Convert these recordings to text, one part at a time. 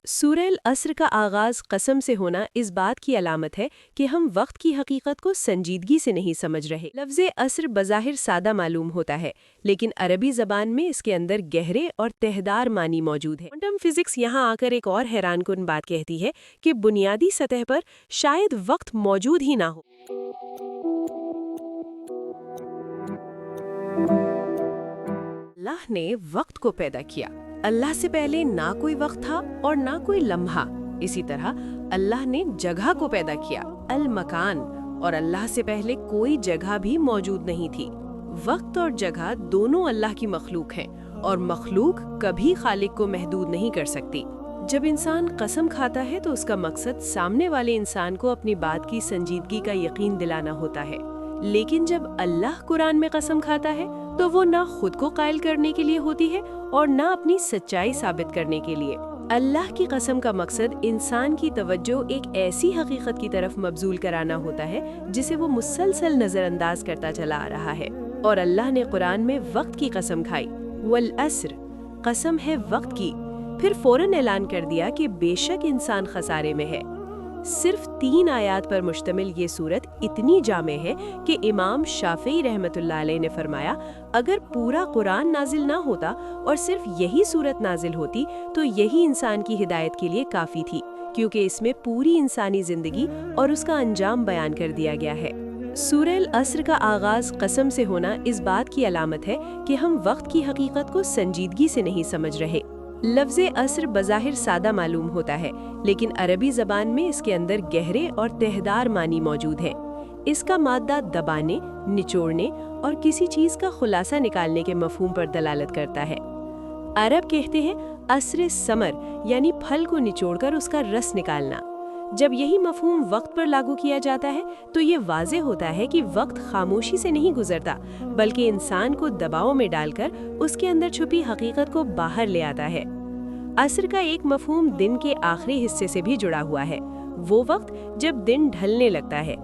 सूरह अल-अस्र का आगाज़ कसम से होना इस बात की अलामत है कि हम वक्त की हकीकत को संजीदगी से नहीं समझ रहे। लफ्ज़ अस्र बज़ाहिर सादा मालूम होता है, लेकिन अरबी ज़बान में इसके अंदर गहरे और तहदार मानी मौजूद है। क्वांटम फिज़िक्स यहाँ आकर एक और हैरानकुन बात कहती है कि बुनियादी सतह पर शायद वक्त मौजूद ही ना हो। अल्लाह ने वक्त को पैदा किया। अल्लाह से पहले ना कोई वक्त था और ना कोई लम्हा। इसी तरह अल्लाह ने जगह को पैदा किया, अल मकान, और अल्लाह से पहले कोई जगह भी मौजूद नहीं थी। वक्त और जगह दोनों अल्लाह की मखलूक हैं और मखलूक कभी खालिक को महदूद नहीं कर सकती। जब इंसान कसम खाता है तो उसका मकसद सामने वाले इंसान को अपनी बात की संजीदगी का यकीन दिलाना होता है, लेकिन जब अल्लाह कुरान में कसम खाता है तो वो ना खुद को कायल करने के लिए होती है और ना अपनी सच्चाई साबित करने के लिए। अल्लाह की कसम का मकसद इंसान की तवज्जो एक ऐसी हकीकत की तरफ मबजूल कराना होता है जिसे वो मुसलसल नजरअंदाज करता चला आ रहा है। और अल्लाह ने कुरान में वक्त की कसम खाई, वल अस्र, कसम है वक्त की, फिर फौरन ऐलान कर दिया कि बेशक इंसान खसारे में है। सिर्फ 3 आयात पर मुश्तमिल ये सूरत इतनी जामे है कि इमाम शाफी रहमतुल्लाह अलैह ने फरमाया, अगर पूरा कुरान नाजिल ना होता और सिर्फ यही सूरत नाजिल होती तो यही इंसान की हिदायत के लिए काफ़ी थी, क्योंकि इसमें पूरी इंसानी ज़िंदगी और उसका अंजाम बयान कर दिया गया है। सूरह अल-अस्र का आगाज़ कसम से होना इस बात की अलामत है कि हम वक्त की हकीकत को संजीदगी से नहीं समझ रहे। लफ्ज़ अस्र बज़ाहिर सादा मालूम होता है, लेकिन अरबी ज़बान में इसके अंदर गहरे और तहदार मानी मौजूद है। इसका मादा दबाने, निचोड़ने और किसी चीज़ का खुलासा निकालने के मफ़हूम पर दलालत करता है। अरब कहते हैं अस्र समर, यानी फल को निचोड़कर उसका रस निकालना। जब यही मफ़हूम वक्त पर लागू किया जाता है तो ये वाज़ेह होता है कि वक्त खामोशी से नहीं गुजरता, बल्कि इंसान को दबाव में डालकर उसके अंदर छुपी हकीकत को बाहर ले आता है। अस्र का एक मफ़हूम दिन के आखिरी हिस्से से भी जुड़ा हुआ है, वो वक्त जब दिन ढलने लगता है।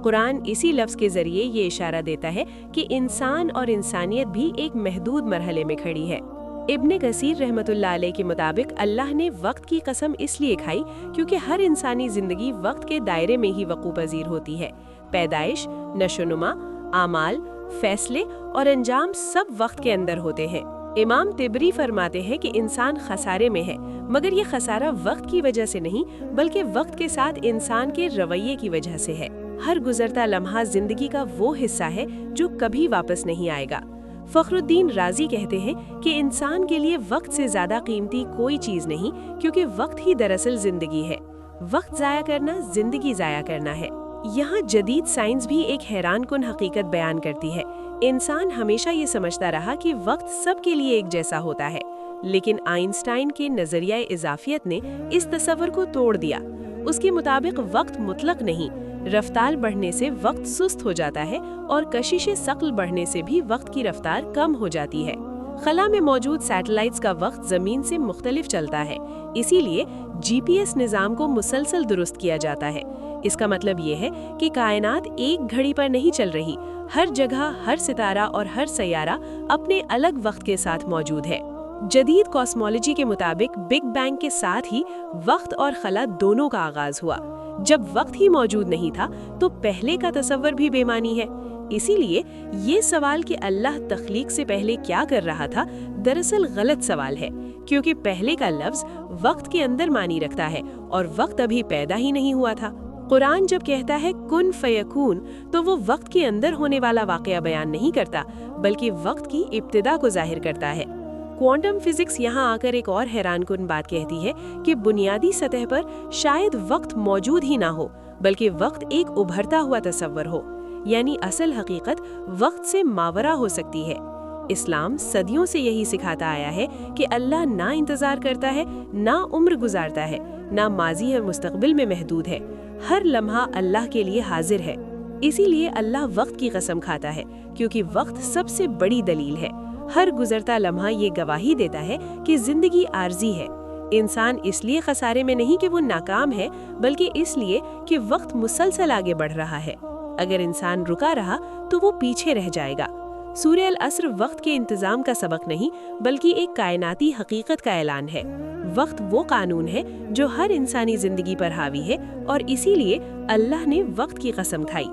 कुरान इसी लफ्ज़ के ज़रिए ये इशारा देता है कि इंसान और इंसानियत भी एक महदूद मरहले में खड़ी है। इब्ने कसीर रहमतुल्लाह अलैह के मुताबिक अल्लाह ने वक्त की कसम इसलिए खाई क्योंकि हर इंसानी ज़िंदगी वक्त के दायरे में ही वक़ू पज़ीर होती है। पैदाइश, नशोनुमा, आमाल, फैसले और अंजाम सब वक्त के अंदर होते हैं। इमाम तिबरी फरमाते हैं कि इंसान खसारे में है, मगर ये खसारा वक्त की वजह से नहीं बल्कि वक्त के साथ इंसान के रवैये की वजह से है। हर गुजरता लम्हा ज़िंदगी का वो हिस्सा है जो कभी वापस नहीं आएगा। फ़खरुद्दीन राज़ी कहते हैं कि इंसान के लिए वक्त से ज़्यादा कीमती कोई चीज़ नहीं, क्योंकि वक्त ही दरअसल ज़िंदगी है। वक्त ज़ाया करना ज़िंदगी ज़ाया करना है। यहाँ जदीद साइंस भी एक हैरानकुन हकीकत बयान करती है। इंसान हमेशा ये समझता रहा कि वक्त सबके लिए एक जैसा होता है, लेकिन आइंस्टाइन के नज़रिया इज़ाफ़ियत ने इस तस्वर को तोड़ दिया। उसके मुताबिक वक्त मुतलक नहीं, रफ्तार बढ़ने से वक्त सुस्त हो जाता है और कशिशे सक़्ल बढ़ने से भी वक्त की रफ्तार कम हो जाती है। खला में मौजूद सैटेलाइट्स का वक्त ज़मीन से मुख्तलिफ चलता है, इसीलिए GPS निज़ाम को मुसलसल दुरुस्त किया जाता है। इसका मतलब ये है कि कायनात एक घड़ी पर नहीं चल रही, हर जगह, हर सितारा और हर सैयारा अपने अलग वक्त के साथ मौजूद है। जदीद कॉस्मोलॉजी के मुताबिक बिग बैंग के साथ ही वक्त और खला दोनों का आगाज हुआ। जब वक्त ही मौजूद नहीं था तो पहले का तस्वर भी बेमानी है। इसीलिए ये सवाल कि अल्लाह तख्लीक से पहले क्या कर रहा था, दरअसल गलत सवाल है, क्योंकि पहले का लफ्ज वक्त के अंदर मानी रखता है और वक्त अभी पैदा ही नहीं हुआ था। कुरान जब कहता है कुन फयकून, तो वो वक्त के अंदर होने वाला वाक़या बयान नहीं करता, बल्कि वक्त की इब्तिदा को जाहिर करता है। क्वांटम फिजिक्स यहाँ आकर एक और हैरानकुन बात कहती है कि बुनियादी सतह पर शायद वक्त मौजूद ही ना हो, बल्कि वक्त एक उभरता हुआ तस्वर हो, यानी असल हकीकत वक्त से मावरा हो सकती है। इस्लाम सदियों से यही सिखाता आया है कि अल्लाह ना इंतज़ार करता है, ना उम्र गुजारता है, ना माजी और मुस्तकबिल में महदूद है। हर लम्हा अल्लाह के लिए हाजिर है। इसीलिए अल्लाह वक्त की कसम खाता है, क्योंकि वक्त सबसे बड़ी दलील है। हर गुजरता लम्हा ये गवाही देता है कि जिंदगी आर्जी है। इंसान इसलिए खसारे में नहीं कि वो नाकाम है, बल्कि इसलिए कि वक्त मुसलसल आगे बढ़ रहा है। अगर इंसान रुका रहा तो वो पीछे रह जाएगा। سورہ العصر وقت کے انتظام کا سبق نہیں بلکہ ایک کائناتی حقیقت کا اعلان ہے۔ وقت وہ قانون ہے جو ہر انسانی زندگی پر حاوی ہے اور اسی لیے اللہ نے وقت کی قسم کھائی۔